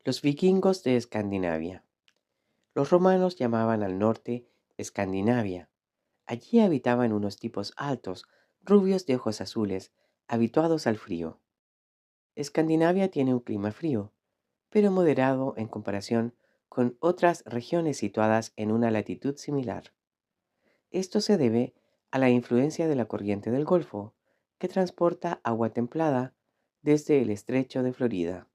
Los vikingos de Escandinavia. Los romanos llamaban al norte Escandinavia. Allí habitaban unos tipos altos, rubios de ojos azules, habituados al frío. Escandinavia tiene un clima frío, pero moderado en comparación con otras regiones situadas en una latitud similar. Esto se debe a la influencia de la corriente del Golfo, que transporta agua templada desde el estrecho de Florida.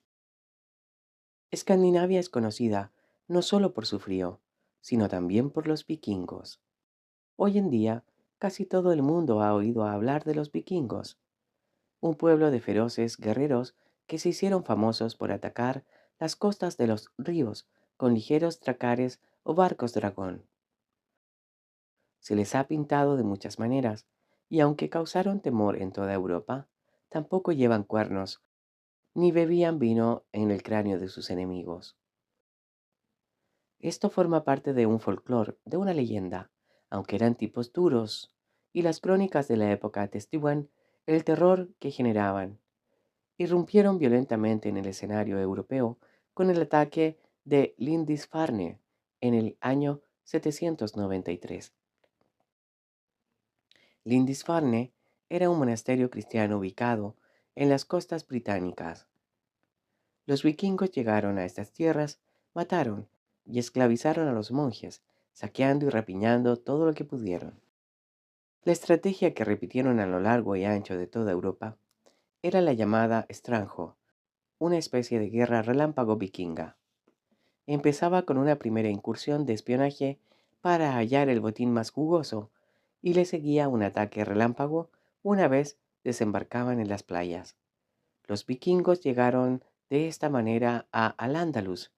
Escandinavia es conocida no solo por su frío, sino también por los vikingos. Hoy en día, casi todo el mundo ha oído hablar de los vikingos, un pueblo de feroces guerreros que se hicieron famosos por atacar las costas de los ríos con ligeros dracares o barcos dragón. Se les ha pintado de muchas maneras, y aunque causaron temor en toda Europa, tampoco llevan cuernos, ni bebían vino en el cráneo de sus enemigos. Esto forma parte de un folclore, de una leyenda, aunque eran tipos duros, y las crónicas de la época atestiguan el terror que generaban. Irrumpieron violentamente en el escenario europeo con el ataque de Lindisfarne en el año 793. Lindisfarne era un monasterio cristiano ubicado en las costas británicas. Los vikingos llegaron a estas tierras, mataron y esclavizaron a los monjes, saqueando y rapiñando todo lo que pudieron. La estrategia que repitieron a lo largo y ancho de toda Europa era la llamada Estranjo, una especie de guerra relámpago vikinga. Empezaba con una primera incursión de espionaje para hallar el botín más jugoso y le seguía un ataque relámpago una vez desembarcaban en las playas. Los vikingos llegaron de esta manera a Al-Ándalus,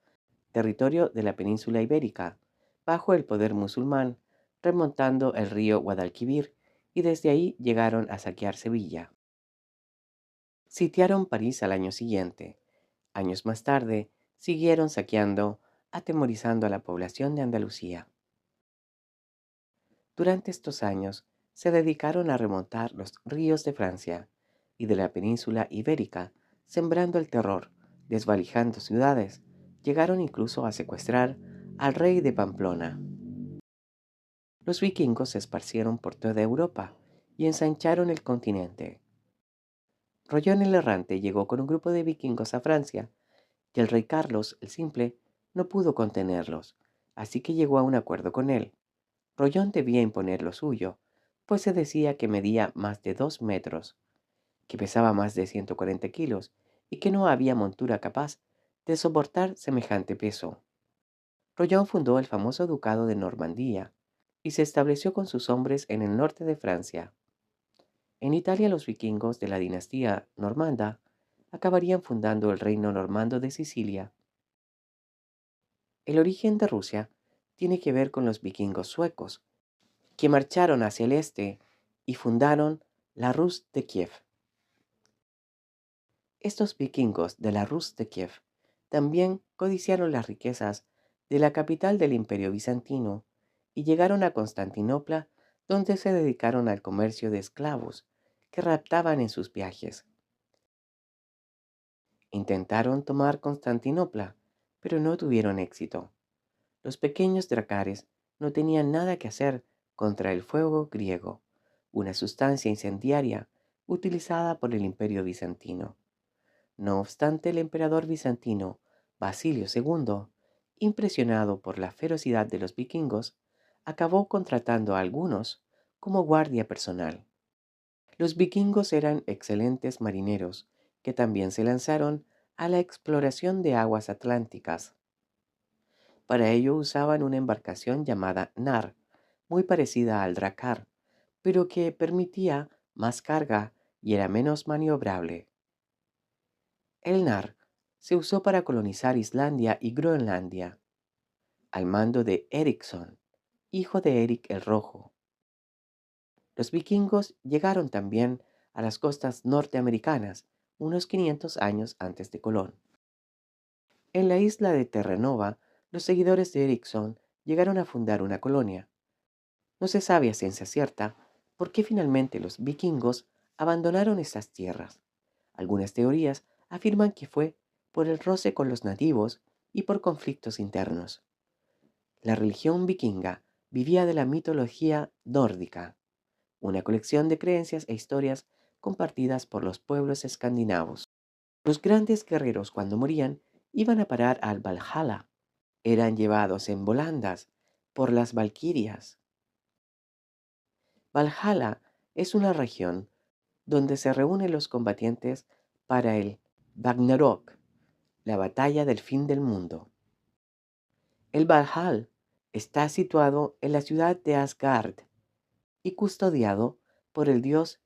territorio de la península ibérica, bajo el poder musulmán, remontando el río Guadalquivir, y desde ahí llegaron a saquear Sevilla. Sitiaron París al año siguiente. Años más tarde, siguieron saqueando, atemorizando a la población de Andalucía. Durante estos años, se dedicaron a remontar los ríos de Francia y de la península ibérica, sembrando el terror, desvalijando ciudades. Llegaron incluso a secuestrar al rey de Pamplona. Los vikingos se esparcieron por toda Europa y ensancharon el continente. Rollón el Errante llegó con un grupo de vikingos a Francia, y el rey Carlos el Simple no pudo contenerlos, así que llegó a un acuerdo con él. Rollón debía imponer lo suyo, pues se decía que medía más de 2 metros, que pesaba más de 140 kilos y que no había montura capaz de soportar semejante peso. Rollón fundó el famoso ducado de Normandía y se estableció con sus hombres en el norte de Francia. En Italia los vikingos de la dinastía normanda acabarían fundando el reino normando de Sicilia. El origen de Rusia tiene que ver con los vikingos suecos, que marcharon hacia el este y fundaron la Rus de Kiev. Estos vikingos de la Rus de Kiev también codiciaron las riquezas de la capital del Imperio bizantino y llegaron a Constantinopla, donde se dedicaron al comercio de esclavos que raptaban en sus viajes. Intentaron tomar Constantinopla, pero no tuvieron éxito. Los pequeños dracares no tenían nada que hacer contra el fuego griego, una sustancia incendiaria utilizada por el Imperio bizantino. No obstante, el emperador bizantino Basilio II, impresionado por la ferocidad de los vikingos, acabó contratando a algunos como guardia personal. Los vikingos eran excelentes marineros que también se lanzaron a la exploración de aguas atlánticas. Para ello usaban una embarcación llamada nar, muy parecida al dracar, pero que permitía más carga y era menos maniobrable. El nar se usó para colonizar Islandia y Groenlandia, al mando de Ericsson, hijo de Eric el Rojo. Los vikingos llegaron también a las costas norteamericanas unos 500 años antes de Colón. En la isla de Terranova, los seguidores de Ericsson llegaron a fundar una colonia. No se sabe a ciencia cierta por qué finalmente los vikingos abandonaron estas tierras. Algunas teorías afirman que fue por el roce con los nativos y por conflictos internos. La religión vikinga vivía de la mitología nórdica, una colección de creencias e historias compartidas por los pueblos escandinavos. Los grandes guerreros, cuando morían, iban a parar al Valhalla. Eran llevados en volandas por las valquirias. Valhalla es una región donde se reúnen los combatientes para el Ragnarok, la batalla del fin del mundo. El Valhalla está situado en la ciudad de Asgard y custodiado por el dios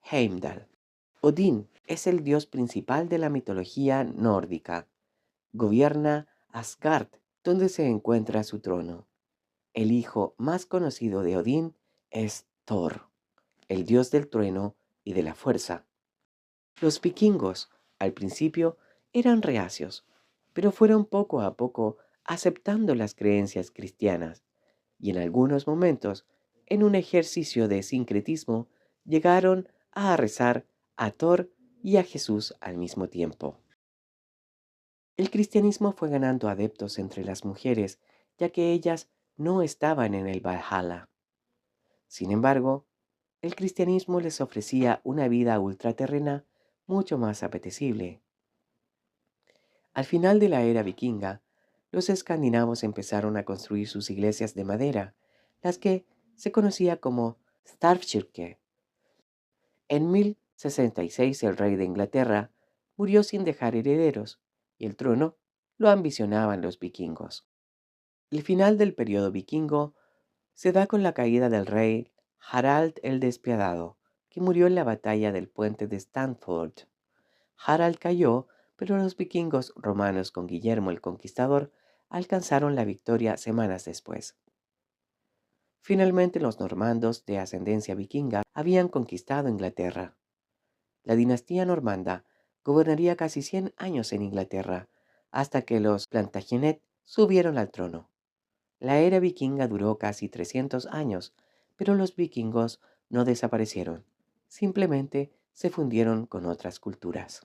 Heimdall. Odín es el dios principal de la mitología nórdica. Gobierna Asgard, donde se encuentra su trono. El hijo más conocido de Odín es Thor, el dios del trueno y de la fuerza. Los vikingos, al principio, eran reacios, pero fueron poco a poco aceptando las creencias cristianas y en algunos momentos, en un ejercicio de sincretismo, llegaron a rezar a Thor y a Jesús al mismo tiempo. El cristianismo fue ganando adeptos entre las mujeres, ya que ellas no estaban en el Valhalla. Sin embargo, el cristianismo les ofrecía una vida ultraterrena mucho más apetecible. Al final de la era vikinga, los escandinavos empezaron a construir sus iglesias de madera, las que se conocía como Stavkirke. En 1066 el rey de Inglaterra murió sin dejar herederos, y el trono lo ambicionaban los vikingos. El final del periodo vikingo se da con la caída del rey Harald el Despiadado, que murió en la batalla del puente de Stamford. Harald cayó, pero los vikingos romanos con Guillermo el Conquistador alcanzaron la victoria semanas después. Finalmente los normandos de ascendencia vikinga habían conquistado Inglaterra. La dinastía normanda gobernaría casi 100 años en Inglaterra, hasta que los Plantagenet subieron al trono. La era vikinga duró casi 300 años, pero los vikingos no desaparecieron, simplemente se fundieron con otras culturas.